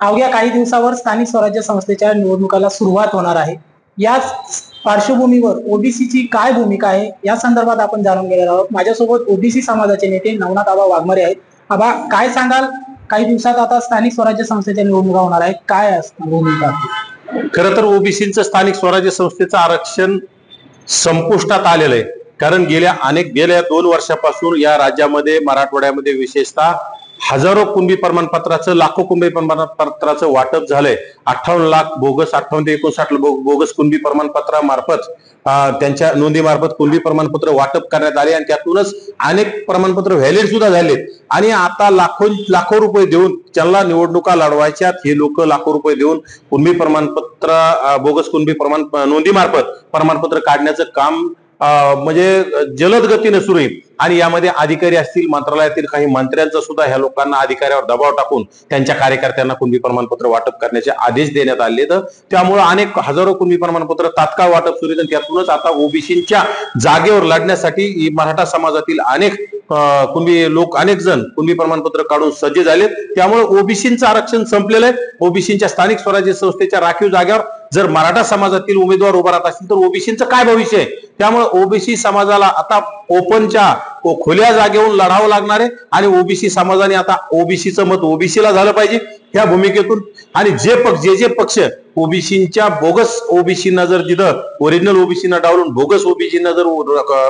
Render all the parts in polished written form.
अवघ्या काही दिवसावर स्थानिक स्वराज्य संस्थेच्या निवडणुकाला सुरुवात होणार आहे। याच पार्श्वभूमीवर ओबीसीची काय भूमिका आहे या संदर्भात आपण जाणून घेणार आहोत। माझ्यासोबत ओबीसी समाजाचे नेते नवनाथ आबा वाघमारे आहेत। आबा, काय सांगाल, काही दिवसात आता स्थानिक स्वराज्य संस्थेच्या निवडणुका होणार आहेत, काय असणार भूमिका? खरं तर ओबीसीचं स्थानिक स्वराज्य संस्थेचं आरक्षण संपुष्टात आलेलं आहे। कारण गेल्या 2 वर्षापासून या राज्यामध्ये, मराठवाड्यामध्ये विशेषतः हजारो कुणबी प्रमाणपत्राचं, लाखो कुणबी प्रमाणपत्राचं वाटप झालंय। 58 लाख बोगस, 58 ते 59 बोगस कुणबी प्रमाणपत्रामार्फत, त्यांच्या नोंदीमार्फत कुणबी प्रमाणपत्र वाटप करण्यात आले आणि त्यातूनच अनेक प्रमाणपत्र व्हॅलिड सुद्धा झालेत। आणि आता लाखो रुपये देऊन ज्यांना निवडणुका लढवायच्यात, हे लोक लाखो रुपये देऊन कुणबी प्रमाणपत्र, बोगस कुणबी नोंदीमार्फत प्रमाणपत्र काढण्याचं काम म्हणजे जलद गतीने सुरू आहे। आणि यामध्ये अधिकारी असतील, मंत्रालयातील काही मंत्र्यांचा सुद्धा ह्या लोकांना, अधिकाऱ्यावर दबाव टाकून त्यांच्या कार्यकर्त्यांना कुणबी प्रमाणपत्र वाटप करण्याचे आदेश देण्यात आले। तर त्यामुळे अनेक हजारो कुणबी प्रमाणपत्र तात्काळ वाटप सुरू आहेत। त्यातूनच आता ओबीसीच्या जागेवर लढण्यासाठी मराठा समाजातील अनेक कुणबी लोक, अनेक जण कुणबी प्रमाणपत्र काढून सज्ज झाले। त्यामुळे ओबीसीचं आरक्षण संपलेलं आहे। ओबीसीच्या स्थानिक स्वराज्य संस्थेच्या राखीव जागेवर जर मराठा समाजातील उमेदवार उभा राहत असतील तर ओबीसीचं काय भविष्य आहे? त्यामुळे ओबीसी समाजाला आता ओपनच्या खुल्या जागेवरून लढावं लागणार आहे। आणि ओबीसी समाजाने आता ओबीसीचं मत ओबीसीला झालं पाहिजे ह्या भूमिकेतून। आणि जे पक्ष ओबीसीच्या बोगस ओबीसीना जर जिथं ओरिजिनल ओबीसीना डावलून बोगस ओबीसीना जर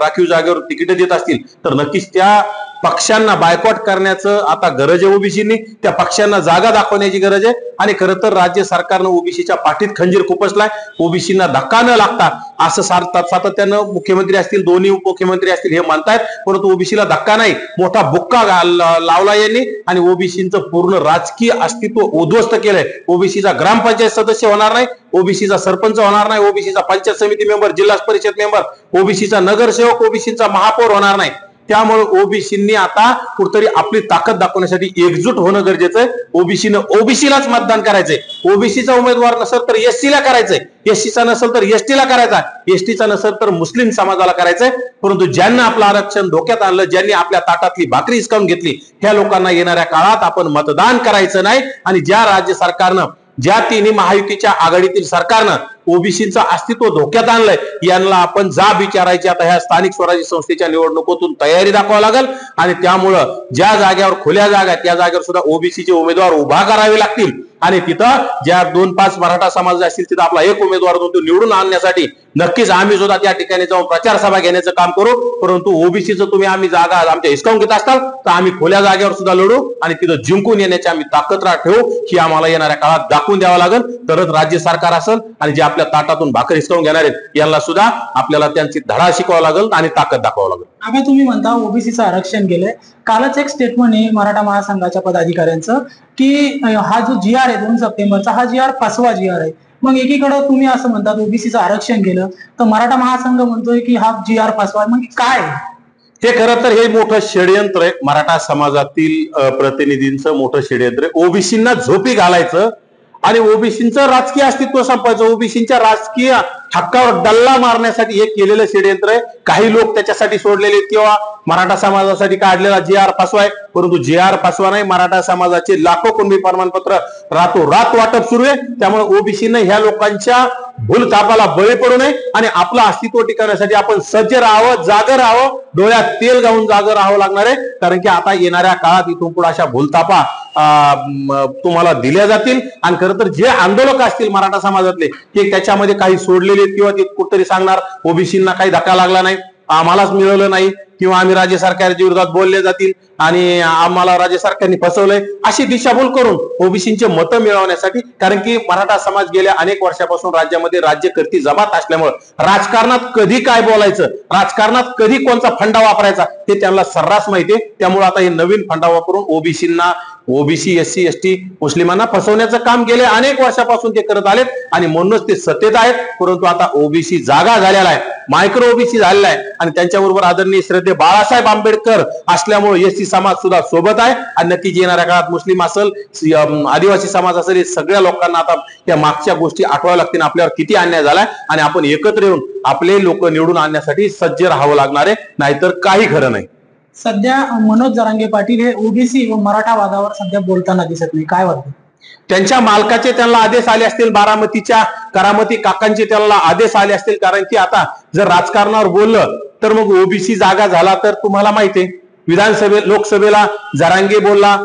राखीव जागेवर तिकीट देत असतील तर नक्कीच त्या पक्षांना बायकॉट करण्याचं आता गरज आहे ओबीसीनी। त्या पक्षांना जागा दाखवण्याची गरज आहे। आणि खरं तर राज्य सरकारनं ओबीसीच्या पाठीत खंजीर खुपसलाय। ओबीसीना धक्का न लागता असं सातत्यानं मुख्यमंत्री असतील, दोन्ही उपमुख्यमंत्री असतील, हे म्हणतायत, परंतु ओबीसीला धक्का नाही, मोठा बुक्का लावला यांनी आणि ओबीसीचं पूर्ण राजकीय अस्तित्व उद्ध्वस्त केलंय। ओबीसीचा ग्रामपंचायत सदस्य होणार नाही, ओबीसीचा सरपंच होणार नाही, ओबीसीचा पंचायत समिती मेंबर, जिल्हा परिषद मेंबर, ओबीसीचा नगरसेवक, ओबीसीचा महापौर होणार नाही। त्यामुळे ओबीसींनी आता कुठतरी आपली ताकद दाखवण्यासाठी एकजूट होणं गरजेचं आहे। ओबीसीनं ओबीसीलाच मतदान करायचंय। ओबीसीचा उमेदवार नसेल तर एससीला करायचंय, एससीचा नसेल तर एसटीला करायचा, एसटीचा नसेल तर मुस्लिम समाजाला करायचंय। परंतु ज्यांना आपलं आरक्षण धोक्यात आणलं, ज्यांनी आपल्या ताटातली भाकरी हिसकावून घेतली, ह्या लोकांना येणाऱ्या काळात आपण मतदान करायचं नाही। आणि ज्या राज्य सरकारनं, ज्या तिन्ही महायुतीच्या आघाडीतील सरकारनं ओबीसीचं अस्तित्व धोक्यात आणलंय, यांना आपण जाब विचारायची आता ह्या स्थानिक स्वराज्य संस्थेच्या निवडणुकीतून तयारी दाखवावी लागेल। आणि त्यामुळं ज्या जागेवर खुल्या जागा, त्या जागेवर सुद्धा ओबीसीचे उमेदवार उभा करावे लागतील। आणि तिथं ज्या 2-5 मराठा समाज असतील तिथं आपला एक उमेदवार निवडून आणण्यासाठी नक्कीच आम्ही सुद्धा त्या ठिकाणी जाऊन प्रचार सभा घेण्याचं काम करू। परंतु ओबीसीचं तुम्ही आम्ही जागा आमच्या हिसकावून घेत असाल तर आम्ही खुल्या जागेवर सुद्धा लढू आणि तिथं जिंकून येण्याची आम्ही ताकद ठेवू, ही आम्हाला येणाऱ्या काळात दाखवून द्यावं लागेल। तरच राज्य सरकार असेल आणि जे आपल्या ताटातून भाकर हिसकावून घेणार आहेत यांना सुद्धा आपल्याला त्यांची धडा शिकवावा लागेल आणि ताकद दाखवावं लागेल। आता तुम्ही म्हणता ओबीसीचं आरक्षण गेलंय, कालच एक स्टेटमेंट आहे मराठा महासंघाच्या पदाधिकाऱ्यांचं की हा जो GR आहे 2 सप्टेंबरचा, हा GR फसवा GR आहे। मग एकीकडे तुम्ही असं म्हणतात ओबीसीचं आरक्षण गेलं, तर मराठा महासंघ म्हणतोय की हा GR फसवा, मग काय? हे खरं तर हे मोठं षडयंत्र आहे, मराठा समाजातील प्रतिनिधींचं मोठं षडयंत्र आहे। ओबीसींना झोपी घालायचं आणि ओबीसींचं राजकीय अस्तित्व संपवायचं, ओबीसींच्या राजकीय हक्कावर डल्ला मारण्यासाठी हे केलेलं षडयंत्र आहे। काही लोक त्याच्यासाठी सोडलेले किंवा मराठा समाजासाठी काढलेला GR फसवा आहे, परंतु GR फसवा नाही। मराठा समाजाचे लाखो कुणबी प्रमाणपत्र रातोरात वाटप सुरू आहे। त्यामुळे ओबीसीने ह्या लोकांच्या भूलथापाला बळी पडू नये आणि आपलं अस्तित्व टिकवण्यासाठी आपण सज्ज राहावं, जागं राहावं, डोळ्यात तेल घालून जागं राहावं लागणार आहे। कारण की आता येणाऱ्या काळात इथून पुढे अशा भूलथापा तुम्हाला दिल्या जातील। आणि खरं तर जे आंदोलक असतील मराठा समाजातले, ते त्याच्यामध्ये काही सोडलेले किंवा ते कुठतरी सांगणार ओबीसींना काही धक्का लागला नाही, आम्हालाच मिळवलं नाही, किंवा आम्ही राज्य सरकारच्या विरोधात बोलले जातील आणि आम्हाला राज्य सरकारने फसवलंय, अशी दिशाभूल करून ओबीसींचे मतं मिळवण्यासाठी, कारण की मराठा समाज गेल्या अनेक वर्षापासून राज्यामध्ये राज्यकर्ती जमात असल्यामुळे राजकारणात कधी काय बोलायचं, राजकारणात कधी कोणता फंडा वापरायचा हे त्यांना सर्रास माहितीये। त्यामुळे आता हे नवीन फंडा वापरून ओबीसींना, ओबीसी, एससी, एसटी, मुस्लिमांना फसवण्याचं काम गेले अनेक वर्षापासून ते करत आलेत आणि म्हणूनच ते सत्तेत आहेत। परंतु आता ओबीसी जागा झालेला आहे, मायक्रो ओबीसी झालेला आहे आणि त्यांच्याबरोबर आदरणीय श्रद्धेय बाळासाहेब आंबेडकर असल्यामुळे एससी समाज सुद्धा सोबत आहे। आणि नक्कीच येणाऱ्या काळात मुस्लिम असेल, आदिवासी समाज असेल, हे सगळ्या लोकांना आता त्या मागच्या गोष्टी आठवाव्या लागतील, आपल्यावर किती अन्याय झालाय आणि आपण एकत्र येऊन आपले लोक निवडून आणण्यासाठी सज्ज राहावं लागणार आहे, नाहीतर काही खरं नाही। सध्या मनोज जरांगे पाटील हे ओबीसी व मराठा वादावर सध्या बोलताना दिसत नाही, काय वाटतं? त्यांच्या मालकाचे त्यांना आदेश आले असतील, बारामतीच्या करामती काकांचे त्यांना आदेश आले असतील. कारण की आता जर राजकारणावर बोललं तर मग ओबीसी जागा झाला तर तुम्हाला माहिती आहे लोकसभेला जरांगे बोलला,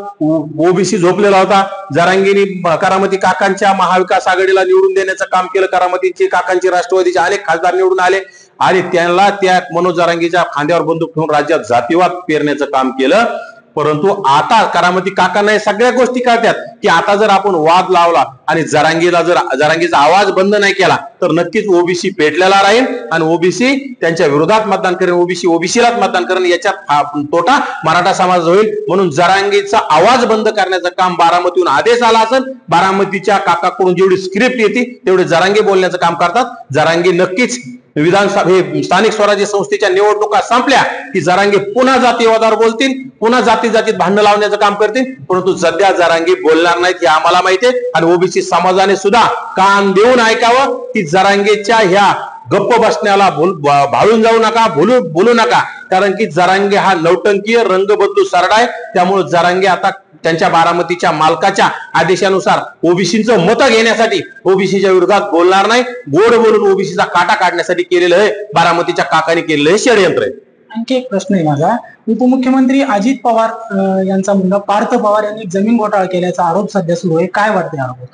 ओबीसी झोपलेला होता. जरांगेनी करामती काकांच्या महाविकास आघाडीला निवडून देण्याचं काम केलं. करामतीचे काकांचे राष्ट्रवादीचे अनेक खासदार निवडून आले आणि त्यांना त्या मनोज जरांगेच्या खांद्यावर बंदूक ठेवून राज्यात जातीवाद पेरण्याचं काम केलं. परंतु आता करामती काकांना या सगळ्या गोष्टी कळतात की आता जर आपण वाद लावला आणि जरांगेचा आवाज बंद नाही केला तर नक्कीच ओबीसी पेटलेला राहील आणि ओबीसी त्यांच्या विरोधात मतदान करेल, ओबीसी ओबीसीलाच मतदान करेल. याच्यात तोटा मराठा समाज होईल. म्हणून जरांगेचा आवाज बंद करण्याचं काम बारामतीहून आदेश आला असेल. बारामतीच्या काकाकडून जेवढी स्क्रिप्ट येते तेवढे जरांगे बोलण्याचं काम करतात. जरांगे नक्कीच विधानसभा स्थानिक स्वराज्य संस्थेच्या निवडणुका संपल्या की जरांगे पुन्हा जातीवादावर बोलतील, पुन्हा जातीत भांडण लावण्याचं काम करतील. परंतु सध्या जरांगे बोलणार नाहीत हे आम्हाला माहिती आहे आणि ओबीसी समाजाने सुद्धा कान देऊन ऐकावं की जरांगेच्या ह्या गप्प बसण्याला भाळून जाऊ नका, बोलू नका. कारण की जरांगे हा नौटंकीय रंग बदलू सरडा आहे. त्यामुळे जरांगे आता त्यांच्या बारामतीच्या मालकाच्या आदेशानुसार ओबीसीचं मतं घेण्यासाठी ओबीसीच्या विरोधात बोलणार नाही. गोड बोलून ओबीसीचा काटा काढण्यासाठी केलेलं आहे बारामतीच्या काकाने केलेलं हे षडयंत्र आहे. आणखी एक प्रश्न आहे माझा. उपमुख्यमंत्री अजित पवार यांचा मुलगा पार्थ पवार यांनी जमीन घोटाळा केल्याचा आरोप सध्या सुरू आहे. काय वाटते आरोप?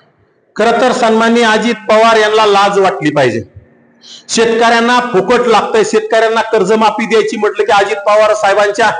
खरं तर सन्माननीय अजित पवार यांना लाज वाटली पाहिजे. शेतकऱ्यांना फुकट लागतंय, शेतकऱ्यांना कर्जमाफी द्यायची म्हटलं की अजित पवार साहेबांच्या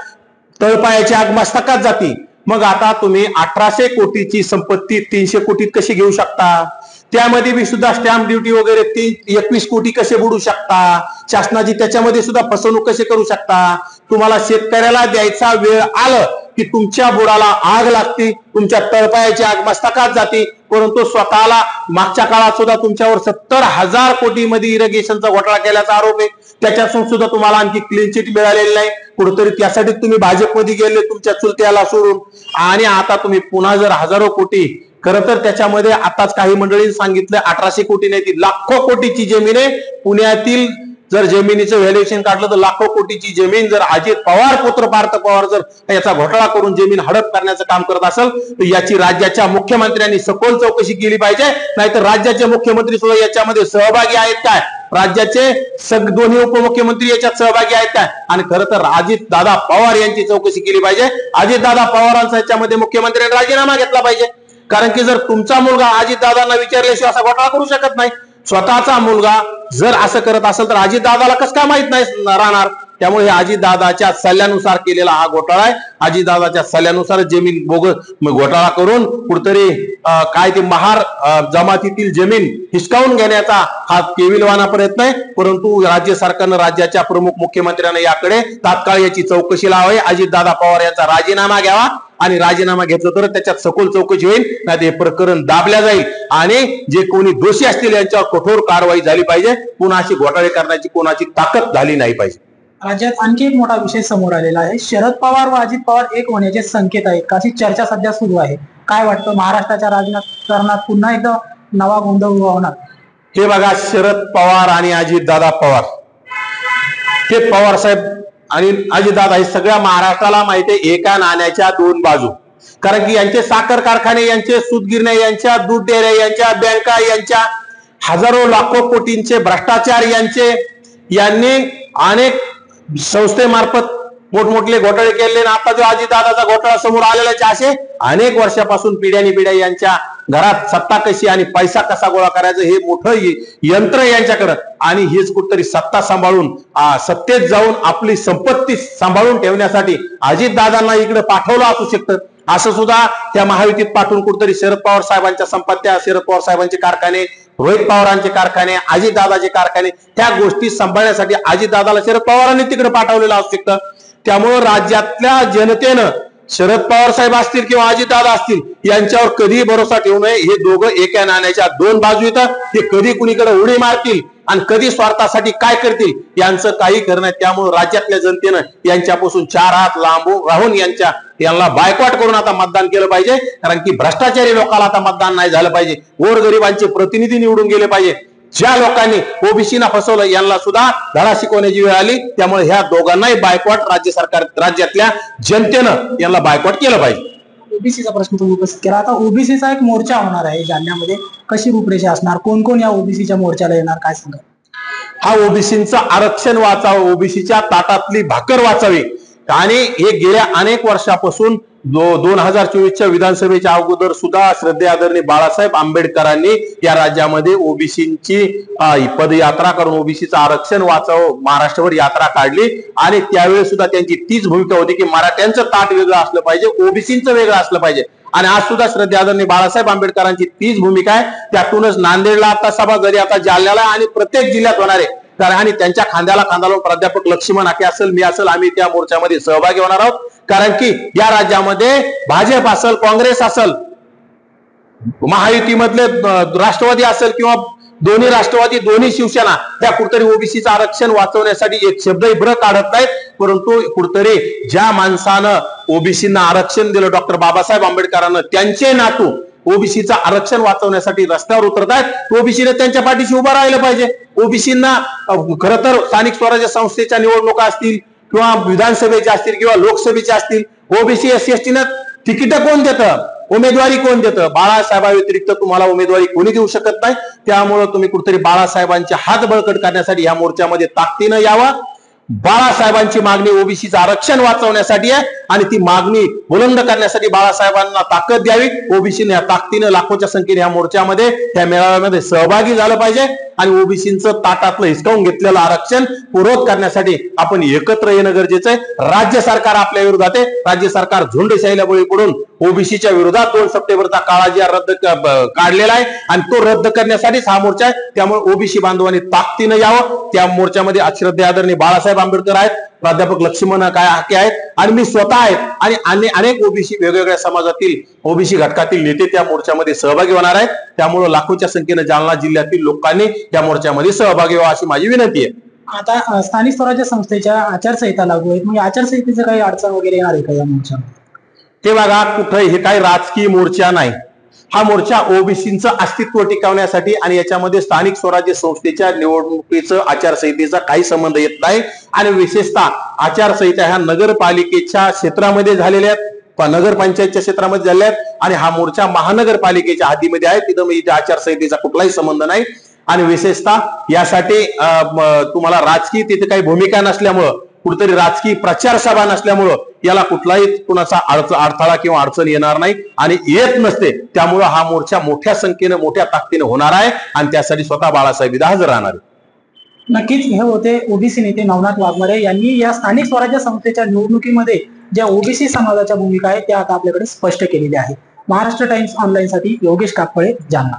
तळपायाची आग मस्तकात जाती. मग आता तुम्ही 1800 कोटीची संपत्ती 300 कोटीत कशी घेऊ शकता? त्यामध्ये बी सुद्धा स्टॅम्प ड्युटी वगैरे 21 कोटी कसे बुडू शकता? शासनाची त्याच्यामध्ये सुद्धा फसवणूक कशी करू शकता? तुम्हाला शेतकऱ्याला द्यायचा वेळ आलं की तुमच्या बुडाला आग लागते, तुमच्या तळपायाची आग मस्तकात जाते. परंतु स्वतःला मागच्या काळात सुद्धा तुमच्यावर 70,000 कोटीमध्ये इरिगेशनचा घोटाळा केल्याचा आरोप आहे. त्याच्यातून सुद्धा तुम्हाला आणखी क्लीन चिट मिळालेली नाही. कुठेतरी त्यासाठी तुम्ही भाजपमध्ये गेले तुमच्या चुलत्याला सोडून आणि आता तुम्ही पुन्हा जर हजारो कोटी, खरं तर त्याच्यामध्ये आताच काही मंडळी सांगितलं 1800 कोटी नाही ती लाखो कोटीची जमीन आहे. पुण्यातील जर जमिनीचं व्हॅल्युएशन काढलं तर लाखो कोटीची जमीन जर अजित पवार पुत्र पार्थ पवार जर याचा घोटाळा करून जमीन हडप करण्याचं काम करत असेल तर याची राज्याच्या मुख्यमंत्र्यांनी सखोल चौकशी केली पाहिजे. नाहीतर राज्याचे मुख्यमंत्री सुद्धा याच्यामध्ये सहभागी आहेत काय? राज्याचे दोन्ही उपमुख्यमंत्री याच्यात सहभागी आहेत काय? आणि खरं तर अजित दादा पवार यांची चौकशी केली पाहिजे. अजित दादा पवारांचा याच्यामध्ये मुख्यमंत्र्यांनी राजीनामा घेतला पाहिजे. कारण की जर तुमचा मुलगा अजित दादांना विचारल्याशिवाय असा घोटाळा करू शकत नाही. स्वतःचा मुलगा जर असं करत असेल तर अजित दादाला कसं काय माहित नाही राहणार? त्यामुळे हे अजितदादाच्या सल्ल्यानुसार केलेला हा घोटाळा आहे. अजितदादाच्या सल्ल्यानुसार जमीन घोटाळा करून कुठतरी काय ते महार जमातीतील जमीन हिसकावून घेण्याचा हा केविलवाना प्रयत्न आहे. परंतु राज्य सरकारनं राज्याच्या प्रमुख मुख्यमंत्र्यांना याकडे तात्काळ याची चौकशी लावावी. अजितदादा पवार यांचा राजीनामा घ्यावा आणि राजीनामा घेतलं तर त्याच्यात सखोल चौकशी होईल. नाही ते प्रकरण दाबल्या जाईल आणि जे कोणी दोषी असतील यांच्यावर कठोर कारवाई झाली पाहिजे. पुन्हा अशी घोटाळे करण्याची कोणाची ताकद झाली नाही पाहिजे. राज्यात आणखी एक मोठा विषय समोर आलेला आहे. शरद पवार व अजित पवार एक होण्याचे संकेत आहेत अशी चर्चा सध्या सुरू आहे. काय वाटतं महाराष्ट्राच्या राजकारणात पुन्हा एकदा नवा गोंधळ उभा होणार? हे बघा, शरद पवार आणि अजितदादा पवार हे पवार साहेब आणि अजितदादा हे सगळ्या महाराष्ट्राला माहिती आहे एका नाण्याच्या दोन बाजू. कारण की यांचे साखर कारखाने, यांचे सूतगिरण्या, यांच्या दूध डेऱ्या, यांच्या बँका, यांच्या हजारो लाखो कोटींचे भ्रष्टाचार यांनी अनेक संस्थेमार्फत मोठमोठे घोटाळे केले. आता जो अजितदादाचा घोटाळा समोर आलेला असे अनेक वर्षापासून पिढ्यानी पिढ्या यांच्या घरात सत्ता कशी आणि पैसा कसा गोळा करायचं हे मोठं यंत्र यांच्याकडं. आणि हेच कुठतरी सत्ता सांभाळून सत्तेत जाऊन आपली संपत्ती सांभाळून ठेवण्यासाठी अजितदादांना इकडे पाठवलं असू शकतं. असं सुद्धा त्या महायुतीत पाठवून कुठतरी शरद पवार साहेबांच्या संपत्त्या, शरद पवार साहेबांचे कारखाने, रोहित पवारांचे कारखाने, अजितदादाचे कारखाने त्या गोष्टी सांभाळण्यासाठी अजितदादाला शरद पवारांनी तिकडे पाठवलेलं असू शकतं. त्यामुळे राज्यातल्या जनतेनं शरद पवार साहेब असतील किंवा अजितदादा असतील यांच्यावर कधीही भरोसा ठेवू नये. हे दोघं एका नाण्याच्या दोन बाजू येतात. ते कधी कुणीकडे उडी मारतील आणि कधी स्वार्थासाठी काय करतील यांचं काही खरं नाही. त्यामुळे राज्यातल्या जनतेनं यांच्यापासून 4 हात लांबून राहून यांना बायकॉट करून आता मतदान केलं पाहिजे. कारण की भ्रष्टाचारी लोकांना आता मतदान नाही झालं पाहिजे. गोरगरिबांचे प्रतिनिधी निवडून गेले पाहिजे. ज्या लोकांनी ओबीसीना फसवलं यांना सुद्धा धडा शिकवण्याची वेळ आली. त्यामुळे ह्या दोघांनाही बायकॉट राज्यातल्या जनतेनं यांना बायकॉट केलं पाहिजे. ओबीसीचा प्रश्न तुम्ही उपस्थित केला. आता ओबीसीचा एक मोर्चा होणार आहे जालन्यामध्ये, कशी रूपरेषा असणार, कोण कोण या ओबीसीच्या मोर्चाला येणार, काय सांगा? हा ओबीसीचं आरक्षण वाचावं, ओबीसीच्या ताटातली भाकर वाचावी. आणि हे गेल्या अनेक वर्षापासून 2024च्या विधानसभेच्या अगोदर सुद्धा श्रद्धेय आदरणीय बाळासाहेब आंबेडकरांनी या राज्यामध्ये ओबीसीची पदयात्रा करून ओबीसीचं आरक्षण वाचावं महाराष्ट्रभर यात्रा काढली. आणि त्यावेळेस सुद्धा त्यांची तीच भूमिका होती की मराठ्यांचं ताट वेगळं असलं पाहिजे, ओबीसीचं वेगळं असलं पाहिजे. आणि आज सुद्धा श्रद्धेय आदरणीय बाळासाहेब आंबेडकरांची तीच भूमिका आहे. त्यातूनच नांदेडला आता सभा झाली, आता जालन्याला आणि प्रत्येक जिल्ह्यात होणार आहे. आणि त्यांच्या खांद्याला खांदा लावून प्राध्यापक लक्ष्मण आके असेल, मी असेल, आम्ही त्या मोर्चामध्ये सहभागी होणार आहोत. कारण की या राज्यामध्ये भाजप असेल, काँग्रेस असेल, महायुतीमधले राष्ट्रवादी असेल किंवा दोन्ही राष्ट्रवादी, दोन्ही शिवसेना, त्या कुठतरी ओबीसीचं आरक्षण वाचवण्यासाठी एक शब्दही ब्र काढत नाहीत. परंतु कुठतरी ज्या माणसानं ओबीसींना आरक्षण दिलं, डॉक्टर बाबासाहेब आंबेडकरांना, त्यांचे नातू ओबीसीचं आरक्षण वाचवण्यासाठी रस्त्यावर उतरत आहेत. ओबीसीने त्यांच्या पाठीशी उभं राहिलं पाहिजे. ओबीसींना खरं तर स्थानिक स्वराज्य संस्थेच्या निवडणुका असतील किंवा विधानसभेच्या असतील किंवा लोकसभेच्या असतील, ओबीसी SC/ST तिकीट कोण देतं, उमेदवारी कोण देतं? बाळासाहेबा व्यतिरिक्त तुम्हाला उमेदवारी कोणी देऊ शकत नाही. त्यामुळे तुम्ही कुठेतरी बाळासाहेबांचे हात बळकट करण्यासाठी या मोर्चामध्ये ताकदीनं यावं. बाळासाहेबांची मागणी ओबीसीचं आरक्षण वाचवण्यासाठी आहे आणि ती मागणी बुलंद करण्यासाठी बाळासाहेबांना ताकद द्यावी. ओबीसीने या ताकदीनं लाखोच्या संख्येने या मोर्चामध्ये, त्या मेळाव्यामध्ये सहभागी झालं पाहिजे. आणि ओबीसीचं ताटातलं हिसकावून घेतलेलं आरक्षण पूर्वत करण्यासाठी आपण एकत्र येणं गरजेचं आहे. राज्य सरकार आपल्या विरोधात आहे. राज्य सरकार झुंडशाहीला बळी पडून ओबीसीच्या विरोधात 2 सप्टेंबरचा काळा जी रद्द काढलेला आहे आणि तो रद्द करण्यासाठीच हा मोर्चा आहे. त्यामुळे ओबीसी बांधवांनी ताकदीनं यावं. त्या मोर्चामध्ये श्रद्धेय आदरणीय बाळासाहेब आंबेडकर आहेत, प्राध्यापक लक्ष्मण आके आहेत आणि मी स्वतः आहेत आणि अनेक ओबीसी वेगवेगळ्या समाजातील ओबीसी घटकातील नेते त्या मोर्चामध्ये सहभागी होणार आहेत. त्यामुळे लाखोच्या संख्येने जालना जिल्ह्यातील लोकांनी त्या मोर्चामध्ये सहभागी व्हावं अशी माझी विनंती आहे. आता स्थानिक स्वराज्य संस्थेच्या आचारसंहिता लागू आहेत, मग आचारसंहितेचं काही अडचण वगैरे येणार आहे का या मोर्चामध्ये? ते बघा, कुठे हे काही राजकीय मोर्चा नाही. हा मोर्चा ओबीसीचं अस्तित्व टिकवण्यासाठी आणि याच्यामध्ये स्थानिक स्वराज्य संस्थेच्या निवडणुकीचं आचारसंहितेचा काही संबंध येत नाही. आणि विशेषतः आचारसंहिता ह्या नगरपालिकेच्या क्षेत्रामध्ये झालेल्या आहेत, नगरपंचायतच्या क्षेत्रामध्ये झालेल्या आहेत आणि हा मोर्चा महानगरपालिकेच्या हद्दीमध्ये आहे. तिथं आचारसंहितेचा कुठलाही संबंध नाही. आणि विशेषतः यासाठी तुम्हाला राजकीय तिथे काही भूमिका नसल्यामुळं, कुठेतरी राजकीय प्रचार सभा नसल्यामुळं याला कुठलाही कुणाचा अडथळा किंवा अडचण येणार नाही आणि येत नसते. त्यामुळं हा मोर्चा मोठ्या संख्येनं, मोठ्या ताकदीने होणार आहे आणि त्यासाठी स्वतः बाळासाहेब इथं हजर राहणार आहे. नक्कीच हे होते ओबीसी नेते नवनाथ वाघमारे यांनी या स्थानिक स्वराज्य संस्थेच्या निवडणुकीमध्ये ज्या ओबीसी समाजाच्या भूमिका आहेत त्या आता आपल्याकडे स्पष्ट केलेल्या आहेत. महाराष्ट्र टाइम्स ऑनलाईन साठी योगेश काकपळे, जालना.